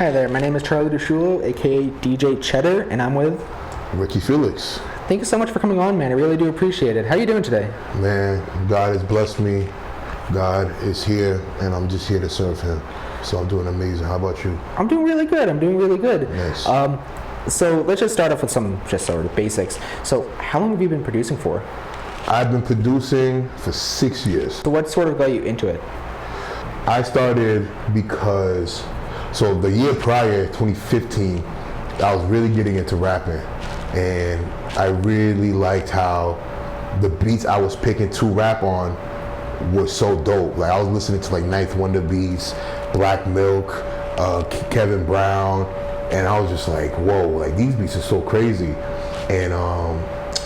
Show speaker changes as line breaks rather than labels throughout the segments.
Hi there, my name is Charlie DeShulo, aka DJ Cheddar, and I'm with
Ricky Felix.
Thank you so much for coming on, man. I really do appreciate it. How are you doing today?
Man, God has blessed me. God is here, and I'm just here to serve Him. So I'm doing amazing. How about you?
I'm doing really good.
Nice.
So let's just start off with some just sort of basics. So how long have you been producing for?
I've been producing for 6 years.
So what sort of got you into it?
I started because, so the year prior, 2015, I was really getting into rapping. And I really liked how the beats I was picking to rap on were so dope. Like I was listening to like Ninth Wonder beats, Black Milk, Kevin Brown, and I was just like, whoa, like these beats are so crazy. And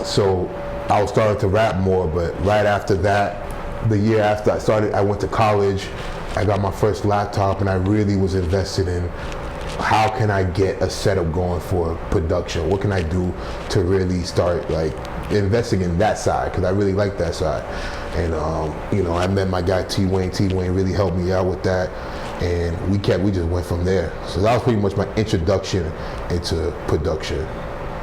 so I was starting to rap more, but right after that, the year after I went to college, I got my first laptop and I really was invested in how can I get a setup going for production? What can I do to really start like investing in that side? Because I really like that side. And I met my guy T-Wayne. T-Wayne really helped me out with that. And we just went from there. So that was pretty much my introduction into production.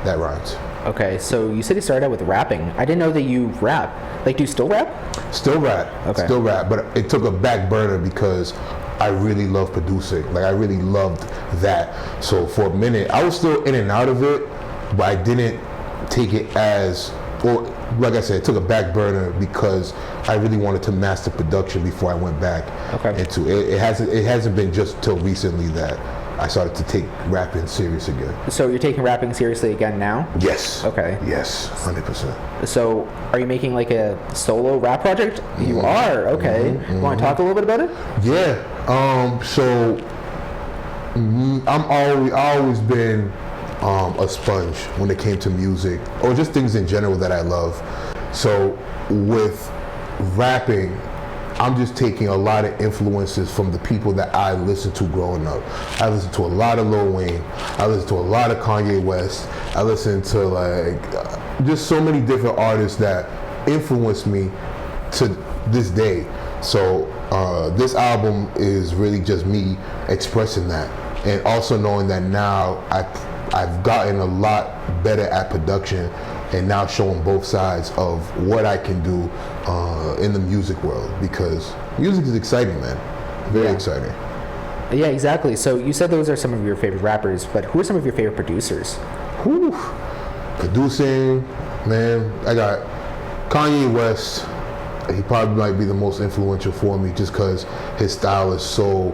That rhymes.
Okay, so you said you started out with rapping. I didn't know that you rap. Like, do you still rap?
Still rap.
Okay.
Still rap, but it took a back burner because I really love producing. Like I really loved that. So for a minute, I was still in and out of it, but I didn't take it as, or like I said, it took a back burner because I really wanted to master production before I went back into it. It hasn't been just till recently that I started to take rapping serious again.
So you're taking rapping seriously again now?
Yes.
Okay.
Yes, 100%.
So are you making like a solo rap project? You are? Okay. You want to talk a little bit about it?
Yeah. I've always been a sponge when it came to music or just things in general that I love. So with rapping, I'm just taking a lot of influences from the people that I listened to growing up. I listened to a lot of Lil Wayne. I listened to a lot of Kanye West. I listened to just so many different artists that influenced me to this day. So this album is really just me expressing that, and also knowing that now I've gotten a lot better at production, and now showing both sides of what I can do in the music world, because music is exciting, man. Very exciting.
Yeah, exactly. So you said those are some of your favorite rappers, but who are some of your favorite producers?
Whew. Producing, man, I got Kanye West. He probably might be the most influential for me just because his style is so,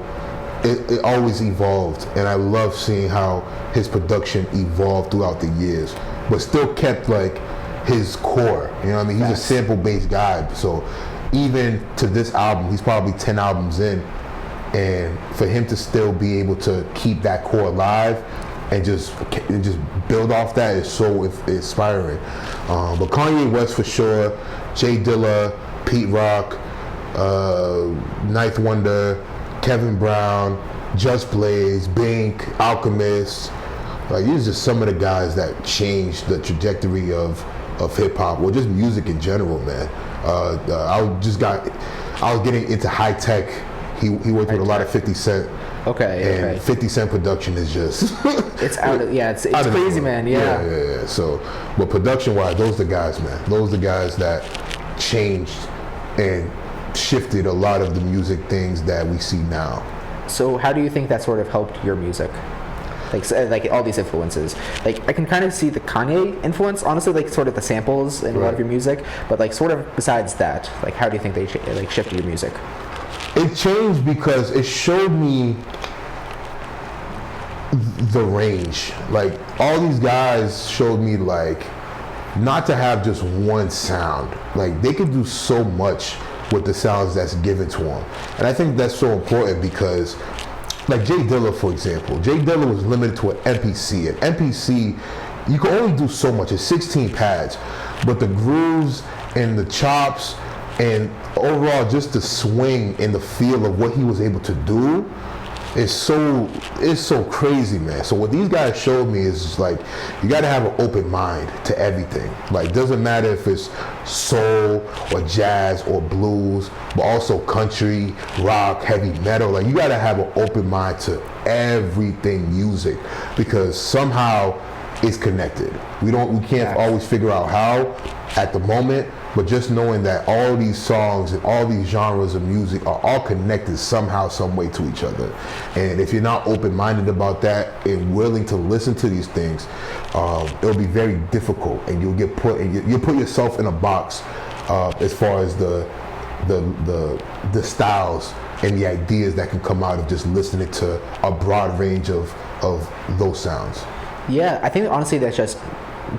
it always evolved, and I love seeing how his production evolved throughout the years, but still kept like his core, you know what I mean? He's a sample-based guy, so even to this album, he's probably 10 albums in, and for him to still be able to keep that core alive and just build off that is so inspiring. But Kanye West for sure, Jay Dilla, Pete Rock, Ninth Wonder, Kevin Brown, Just Blaze, Bink, Alchemist. Like these are just some of the guys that changed the trajectory of hip hop or just music in general, man. I was getting into high tech. He worked with a lot of 50 Cent.
Okay.
50 Cent production is just
it's out of it's crazy, man.
Yeah. So, but production wise, those are the guys, man. Those are the guys that changed and shifted a lot of the music things that we see now.
So how do you think that sort of helped your music? Like all these influences. Like I can kind of see the Kanye influence, honestly, like sort of the samples in a lot of your music, but like sort of besides that, like how do you think they shifted your music?
It changed because it showed me the range. Like all these guys showed me like not to have just one sound. Like they could do so much with the sounds that's given to them. And I think that's so important because like Jay Dilla, for example, Jay Dilla was limited to an MPC. An MPC, you can only do so much. It's 16 pads, but the grooves and the chops and overall just the swing and the feel of what he was able to do it's so crazy, man. So what these guys showed me is just like you got to have an open mind to everything. Like doesn't matter if it's soul or jazz or blues, but also country, rock, heavy metal. Like you got to have an open mind to everything music, because somehow it's connected. We can't always figure out how at the moment, but just knowing that all these songs and all these genres of music are all connected somehow, some way to each other. And if you're not open-minded about that and willing to listen to these things, it'll be very difficult, and you'll put yourself in a box as far as the styles and the ideas that can come out of just listening to a broad range of those sounds.
Yeah, I think honestly that's just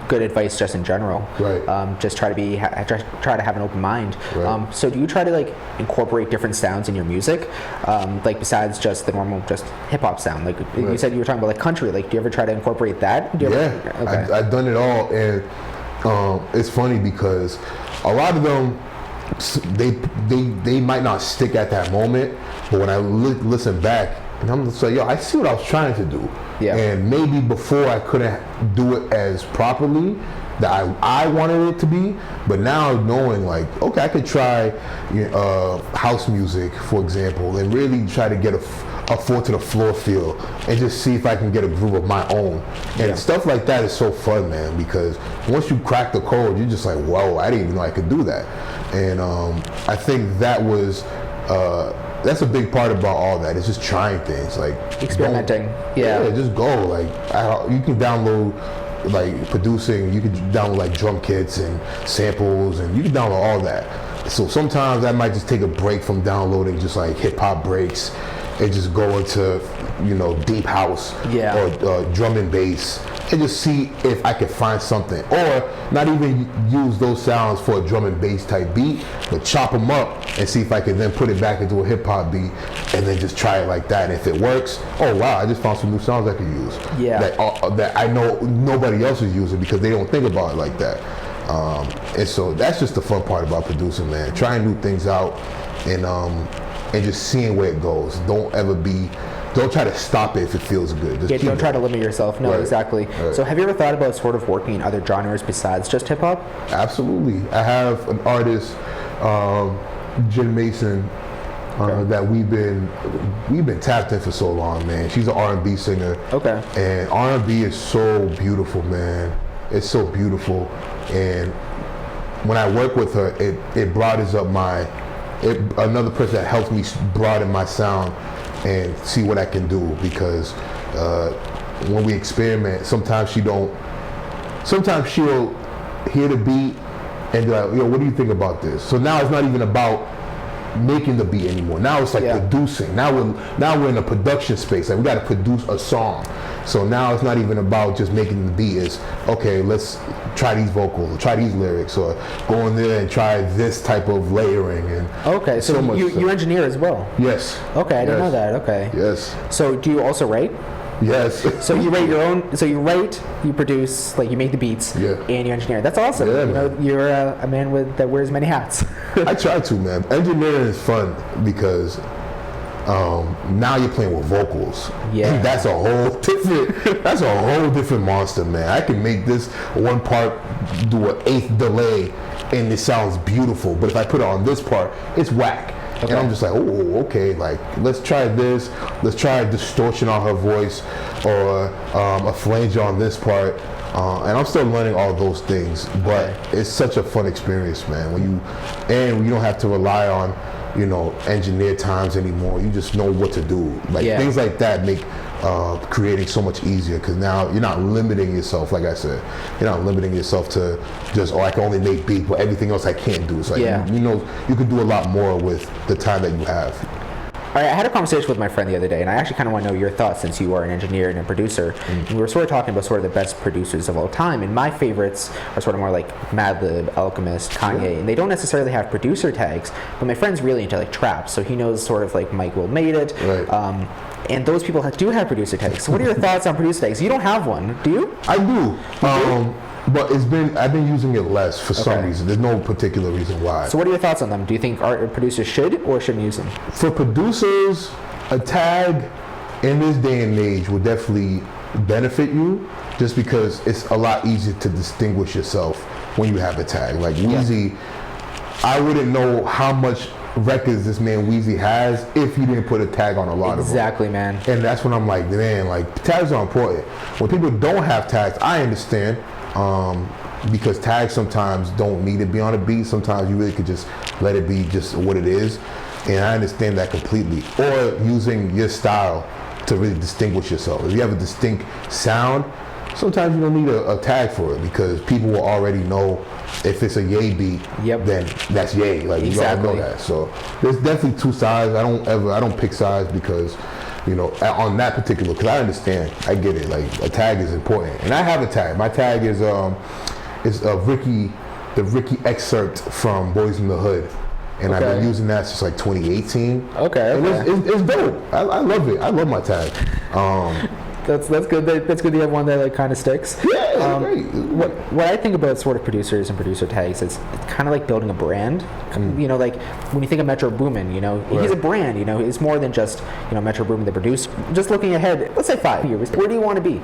good advice just in general.
Right.
Just try to have an open mind.
Right.
So do you try to like incorporate different sounds in your music, like besides just the normal just hip hop sound? Like you said you were talking about like country. Like do you ever try to incorporate that?
I've done it all, and it's funny because a lot of them they might not stick at that moment, but when I listen back, and I'm just like, yo, I see what I was trying to do.
Yeah. And
maybe before I couldn't do it as properly that I wanted it to be, but now knowing like, okay, I could try house music, for example, and really try to get a four to the floor feel and just see if I can get a groove of my own. And stuff like that is so fun, man, because once you crack the code, you're just like, whoa, I didn't even know I could do that. And I think that was that's a big part about all that. It's just trying things, like
experimenting. Yeah,
just go. Like you can download like producing. You can download like drum kits and samples, and you can download all that. So sometimes I might just take a break from downloading just like hip hop breaks and just go into deep house or drum and bass and just see if I can find something, or not even use those sounds for a drum and bass type beat, but chop them up and see if I can then put it back into a hip hop beat and then just try it like that. And if it works, oh wow, I just found some new sounds I can use.
Yeah.
That I know nobody else is using because they don't think about it like that. And so that's just the fun part about producing, man. Trying new things out and just seeing where it goes. Don't try to stop it if it feels good. Just
don't try to limit yourself. No, exactly.
Right.
So have you ever thought about sort of working in other genres besides just hip hop?
Absolutely. I have an artist, Jen Mason, that we've been tapped in for so long, man. She's an R&B singer. Okay. And R&B is so beautiful, man. It's so beautiful. And when I work with her, it broadens up another person that helps me broaden my sound and see what I can do, because when we experiment, sometimes she'll hear the beat and be like, yo, what do you think about this? So now it's not even about making the beat anymore. Now it's like producing. Now we're in a production space. Like we got to produce a song. So now it's not even about just making the beat. It's okay, let's try these vocals, try these lyrics, or go in there and try this type of layering. And
okay, so you engineer as well?
Yes.
Okay, I didn't know that. Okay.
Yes.
So do you also write?
Yes.
So you write your own. So you write, you produce, like you make the beats, and you engineer. That's awesome. Yeah, you're a man that wears many hats.
I try to, man. Engineering is fun because now you're playing with vocals. Yeah. That's a whole different monster, man. I can make this one part do an eighth delay and it sounds beautiful, but if I put it on this part, it's whack. Okay. And I'm just like, oh, okay, like, let's try this. Let's try a distortion on her voice, or a flange on this part. And I'm still learning all those things, but it's such a fun experience, man. When you don't have to rely on, engineer times anymore. You just know what to do. Like things like that make creating so much easier, because now you're not limiting yourself. Like I said, you're not limiting yourself to just, I can only make beats, but everything else I can't do. It's like you can do a lot more with the time that you have.
All right, I had a conversation with my friend the other day, and I actually kind of want to know your thoughts, since you are an engineer and a producer. And we were sort of talking about sort of the best producers of all time, and my favorites are sort of more like Madlib, Alchemist, Kanye, and they don't necessarily have producer tags, but my friend's really into like trap, so he knows sort of like Mike Will Made It. Right. And those people do have producer tags. So what are your thoughts on producer tags? You don't have one, do you?
I do. But I've been using it less for some reason. There's no particular reason why.
So what are your thoughts on them? Do you think art producers should or shouldn't use them?
For producers, a tag in this day and age would definitely benefit you, just because it's a lot easier to distinguish yourself when you have a tag. Like Weezy, I wouldn't know how much records this man Weezy has if he didn't put a tag on a lot of them.
Exactly, man.
And that's when I'm like, man, like tags are important. When people don't have tags, I understand, because tags sometimes don't need to be on a beat. Sometimes you really could just let it be just what it is, and I understand that completely. Or using your style to really distinguish yourself. If you have a distinct sound, sometimes you don't need a tag for it, because people will already know if it's a Ye beat, then that's Ye. Like you all know that. So there's definitely two sides. I don't pick sides, because on that particular, because I understand, I get it. Like a tag is important, and I have a tag. My tag is the Ricky excerpt from Boys in the Hood. And I've been using that since like 2018. And it's dope. I love it. I love my tag.
That's good. That's good. You have one that like kind of sticks.
Yeah, great.
What I think about sort of producers and producer tags is it's kind of like building a brand. Like when you think of Metro Boomin, he's a brand. It's more than just Metro Boomin, the producer. Just looking ahead, let's say 5 years. Where do you want to be?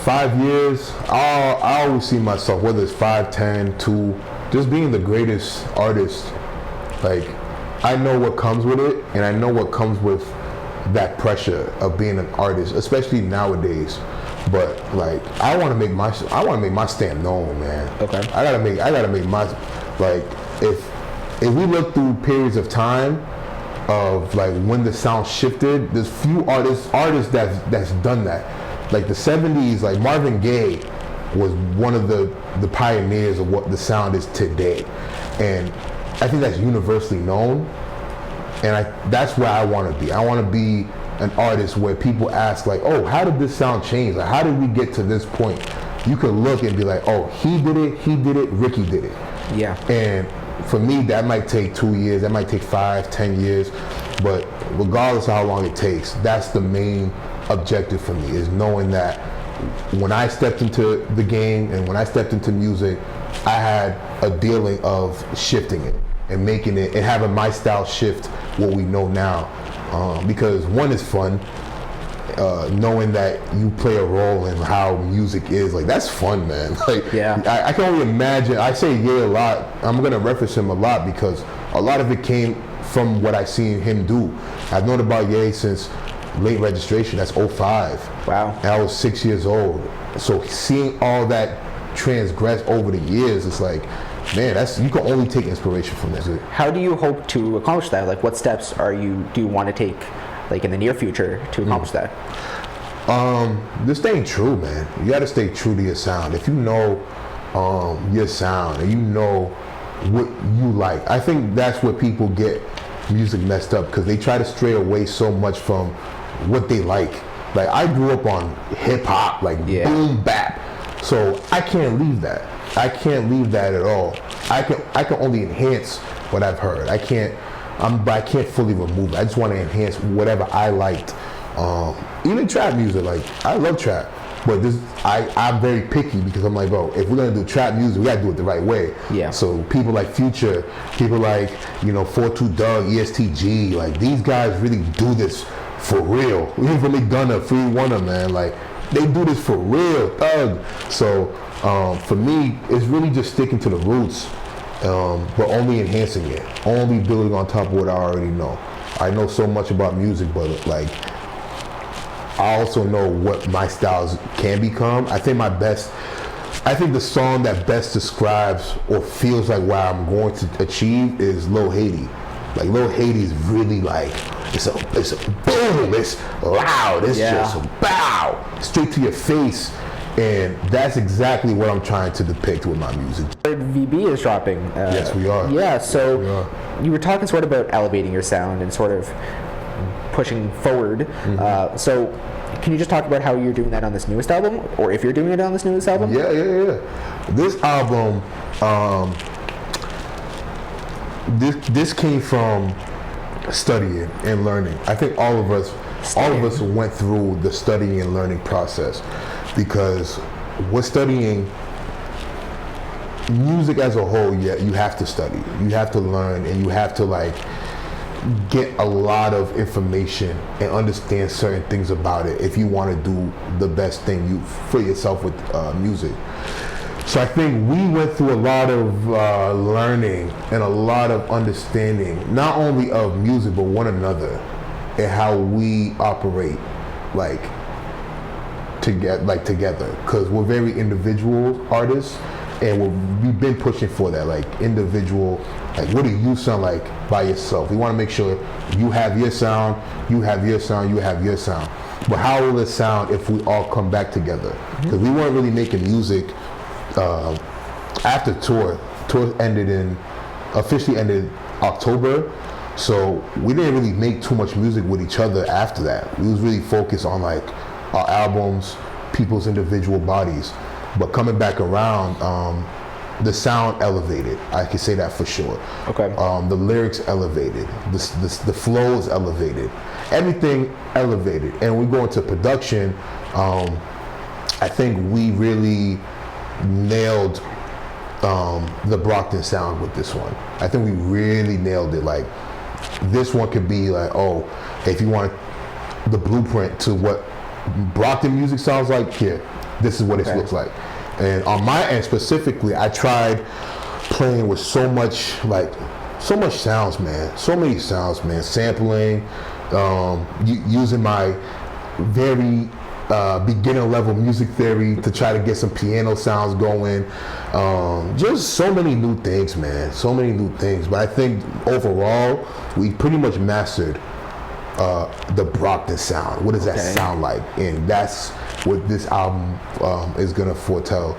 5 years, I always see myself, whether it's 5, 10, 2, just being the greatest artist. Like, I know what comes with it, and I know what comes with that pressure of being an artist, especially nowadays. But like, I want to make my stamp known, man. I gotta make my, like, if we look through periods of time of like when the sound shifted, there's few artists that's done that. Like the 70s, like Marvin Gaye was one of the pioneers of what the sound is today, and I think that's universally known. And that's where I want to be. I want to be an artist where people ask like, oh, how did this sound change? Like, how did we get to this point? You could look and be like, oh, he did it, Ricky did it.
Yeah.
And for me, that might take 2 years, that might take 5, 10 years, but regardless of how long it takes, that's the main objective for me, is knowing that when I stepped into the game and when I stepped into music, I had a dealing of shifting it and making it and having my style shift what we know now. Because one is fun, knowing that you play a role in how music is, like that's fun, man. Like, I can only imagine. I say Ye a lot. I'm gonna reference him a lot because a lot of it came from what I seen him do. I've known about Ye since late registration. That's 05.
Wow.
And I was 6 years old. So seeing all that transgress over the years, it's like, man, you can only take inspiration from this.
How do you hope to accomplish that? Like, what steps do you want to take, like in the near future, to accomplish that?
Just staying true, man. You got to stay true to your sound. If you know your sound and you know what you like, I think that's where people get music messed up, because they try to stray away so much from what they like. Like, I grew up on hip hop, like boom bap, so I can't leave that. I can't leave that at all. I can only enhance what I've heard. I can't fully remove it. I just want to enhance whatever I liked. Even trap music, like I love trap, but I'm very picky, because I'm like, bro, if we're gonna do trap music, we gotta do it the right way.
Yeah.
So people like Future, people like 42 Doug, ESTG, like these guys really do this for real. Even from McDonough, Free Wonder, man, like they do this for real, Thug. So for me, it's really just sticking to the roots, but only enhancing it, only building on top of what I already know. I know so much about music, but like I also know what my styles can become. I think the song that best describes or feels like what I'm going to achieve is Lil Haiti. Like Lil Haiti is really like, it's a boom, it's loud, it's just bow, straight to your face. And that's exactly what I'm trying to depict with my music.
VB is dropping.
Yes, we are.
Yeah, so you were talking sort of about elevating your sound and sort of pushing forward. Mm-hmm. So can you just talk about how you're doing that on this newest album, or if you're doing it on this newest album?
Yeah. This album, this came from studying and learning. I think all of us went through the studying and learning process, because with studying music as a whole, you have to study, you have to learn, and you have to like get a lot of information and understand certain things about it if you want to do the best thing for yourself with music. So I think we went through a lot of learning and a lot of understanding, not only of music but one another and how we operate together, because we're very individual artists, and we've been pushing for that, like individual, like what do you sound like by yourself? We want to make sure you have your sound, you have your sound, you have your sound. But how will it sound if we all come back together? Because we weren't really making music after tour officially ended October, so we didn't really make too much music with each other after that. We was really focused on like our albums, people's individual bodies. But coming back around, the sound elevated. I can say that for sure.
Okay.
The lyrics elevated. The flows elevated. Everything elevated. And we go into production. I think we really nailed the Brockton sound with this one. I think we really nailed it. Like this one could be like, oh, if you want the blueprint to what Brockton music sounds like, here. This is what it looks like. And on my end specifically, I tried playing with so much sounds, man. So many sounds, man. Sampling, using my very beginner level music theory to try to get some piano sounds going. Just so many new things, man. So many new things. But I think overall, we pretty much mastered the Brockton sound. What does that sound like? And that's what this album is gonna foretell,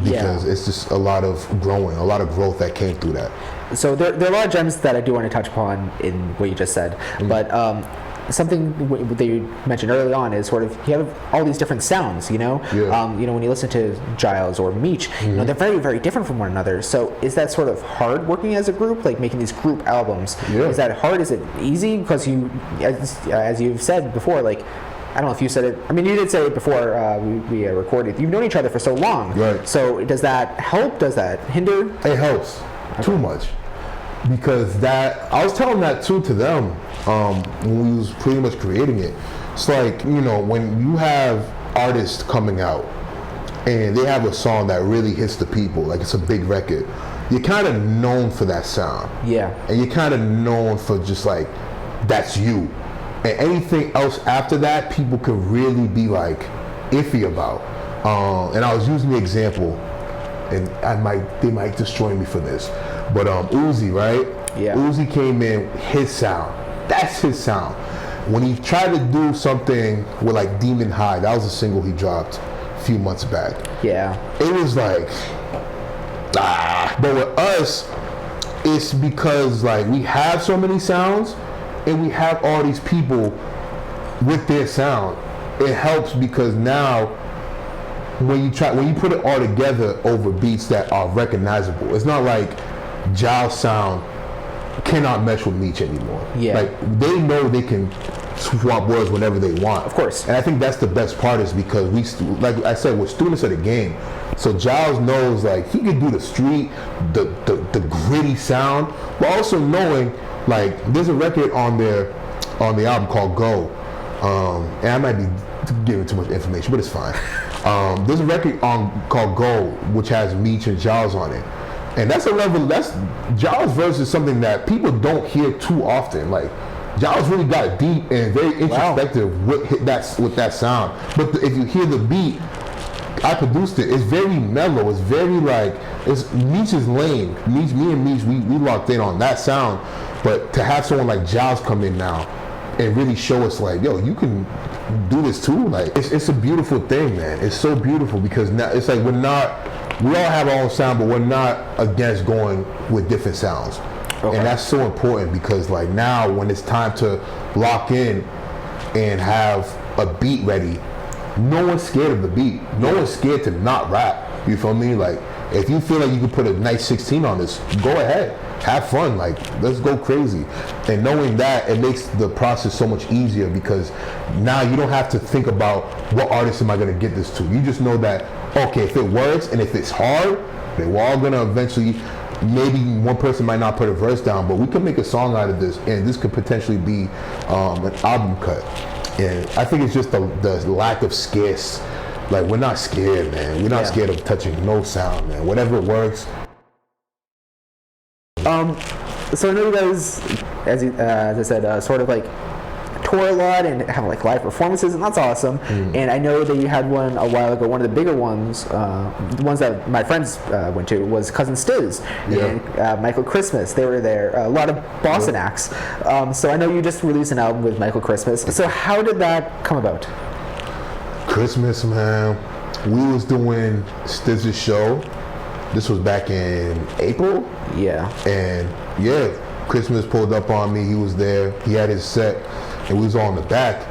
because it's just a lot of growth that came through that.
So there are a lot of gems that I do want to touch upon in what you just said, but something that you mentioned early on is sort of you have all these different sounds, you know.
Yeah.
When you listen to Giles or Meech, they're very, very different from one another. So is that sort of hard working as a group, like making these group albums?
Yeah.
Is that hard? Is it easy? Because you, as you've said before, like, I don't know if you said it. I mean, you did say it before we recorded. You've known each other for so long.
Right.
So does that help? Does that hinder?
It helps too much, because I was telling that too to them when we was pretty much creating it. It's like, when you have artists coming out and they have a song that really hits the people, like it's a big record, you're kind of known for that sound.
Yeah.
And you're kind of known for just like, that's you. And anything else after that, people could really be like iffy about. And I was using the example, and they might destroy me for this, but Uzi, right?
Yeah.
Uzi came in, his sound. That's his sound. When he tried to do something with like Demon High, that was a single he dropped a few months back.
Yeah.
It was like, But with us, it's because like we have so many sounds, and we have all these people with their sound. It helps because now when you put it all together over beats that are recognizable, it's not like Giles' sound cannot mesh with Meech anymore.
Yeah.
Like they know they can swap words whenever they want.
Of course.
And I think that's the best part, is because like I said, we're students of the game. So Giles knows like he can do the street, the gritty sound, but also knowing like there's a record on the album called Go, and I might be giving too much information, but it's fine. There's a record called Go, which has Meech and Giles on it, and that's Giles' verse is something that people don't hear too often. Like Giles really got deep and very introspective with that sound. But if you hear the beat, I produced it. It's very mellow. It's very like it's Meech's lane. Me and Meech, we locked in on that sound. But to have someone like Giles come in now and really show us like, yo, you can do this too. Like it's a beautiful thing, man. It's so beautiful because now it's like we all have our own sound, but we're not against going with different sounds. Okay. And that's so important because like now when it's time to lock in and have a beat ready, no one's scared of the beat. No one's scared to not rap. You feel me? Like if you feel like you can put a nice 16 on this, go ahead. Have fun, like let's go crazy. And knowing that, it makes the process so much easier because now you don't have to think about what artist am I gonna get this to. You just know that, okay, if it works and if it's hard, then we're all gonna eventually maybe one person might not put a verse down, but we could make a song out of this, and this could potentially be an album cut. And I think it's just the lack of scarce. Like, we're not scared, man. We're not scared of touching no sound, man. Whatever works.
So I know you guys, as I said, sort of like tour a lot and have like live performances, and that's awesome. And I know that you had one a while ago. One of the bigger ones, the ones that my friends went to, was Cousin Stiz and Michael Christmas. They were there. A lot of Boston acts. So I know you just released an album with Michael Christmas. So how did that come about?
Christmas, man. We was doing Stiz's show. This was back in April.
Yeah.
And Christmas pulled up on me. He was there. He had his set, and we was all in the back.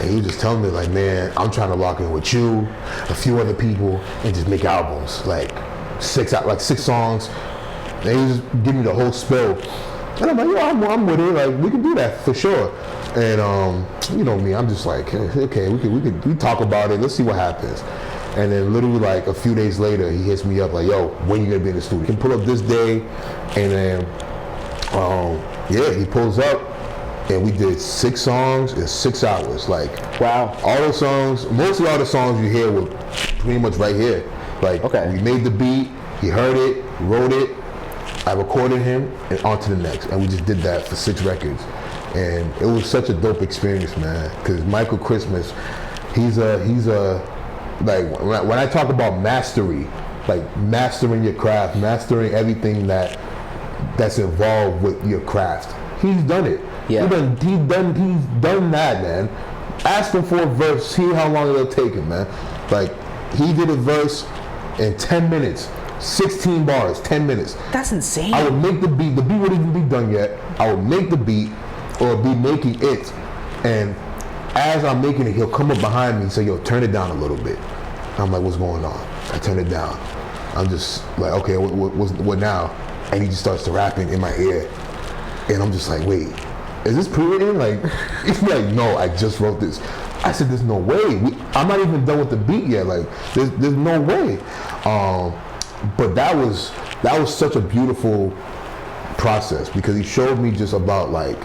And he was just telling me, like, man, I'm trying to lock in with you, a few other people, and just make albums, like six songs. And he was just giving me the whole spill. And I'm like, yo, I'm with it. Like, we can do that for sure. And you know me, I'm just like, okay, we talk about it. Let's see what happens. And then literally like a few days later, he hits me up like, yo, when you gonna be in the studio? You can pull up this day. And then, he pulls up, and we did 6 songs in 6 hours. Like,
wow.
All the songs, mostly all the songs you hear were pretty much right here. Like, we made the beat, he heard it, wrote it, I recorded him, and on to the next. And we just did that for 6 records. And it was such a dope experience, man. Because Michael Christmas, he's a like, when I talk about mastery, like mastering your craft, mastering everything that's involved with your craft, he's done it.
Yeah.
He's done that, man. Ask him for a verse, see how long it'll take him, man. Like, he did a verse in 10 minutes, 16 bars, 10 minutes.
That's insane.
I would make the beat wouldn't even be done yet. I would make the beat, or be making it, and as I'm making it, he'll come up behind me and say, yo, turn it down a little bit. I'm like, what's going on? I turn it down. I'm just like, okay, what now? And he just starts to rapping in my ear. And I'm just like, wait, is this pre-written? Like, he's like, no, I just wrote this. I said, there's no way. I'm not even done with the beat yet. Like, there's no way. But that was such a beautiful process, because he showed me just about like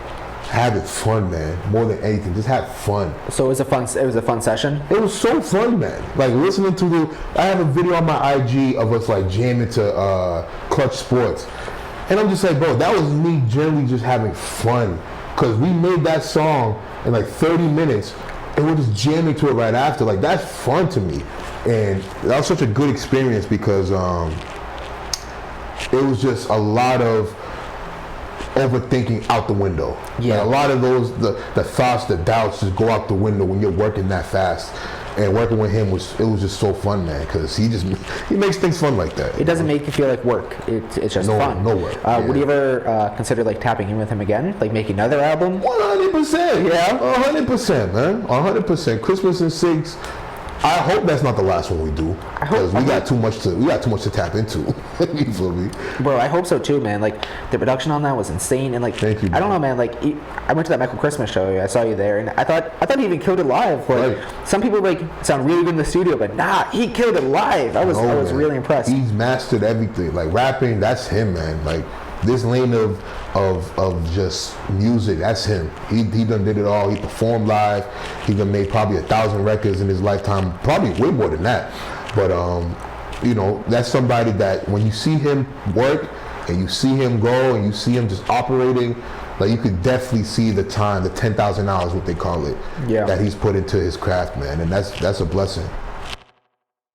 having fun, man, more than anything. Just have fun. So
it was a fun session?
It was so fun, man. Like, listening to I have a video on my IG of us like jamming to Clutch Sports. And I'm just like, bro, that was me generally just having fun. Because we made that song in like 30 minutes, and we're just jamming to it right after. Like, that's fun to me. And that was such a good experience, because it was just a lot of overthinking out the window. Yeah. Like, a lot of those, the thoughts, the doubts just go out the window when you're working that fast. And working with him was just so fun, man, because he makes things fun like that.
It doesn't make you feel like work. It's just fun.
No work.
Would you ever consider like tapping in with him again, like making another album?
100%. Yeah. 100%, man. 100%. Christmas and Six. I hope that's not the last one we do, because we got too much to tap into. You feel me?
Bro, I hope so too, man. Like, the production on that was insane, and like,
thank you,
I don't know, man. Like, I went to that Michael Christmas show. I saw you there, and I thought he even killed it live. Like, some people like sound really good in the studio, but nah, he killed it live. I was really impressed.
He's mastered everything. Like, rapping, that's him, man. Like, this lane of just music, that's him. He done did it all. He performed live. He done made probably 1,000 records in his lifetime, probably way more than that. But you know, that's somebody that when you see him work and you see him go and you see him just operating, like, you could definitely see the time, the 10,000 hours, what they call it, that he's put into his craft, man. And that's a blessing.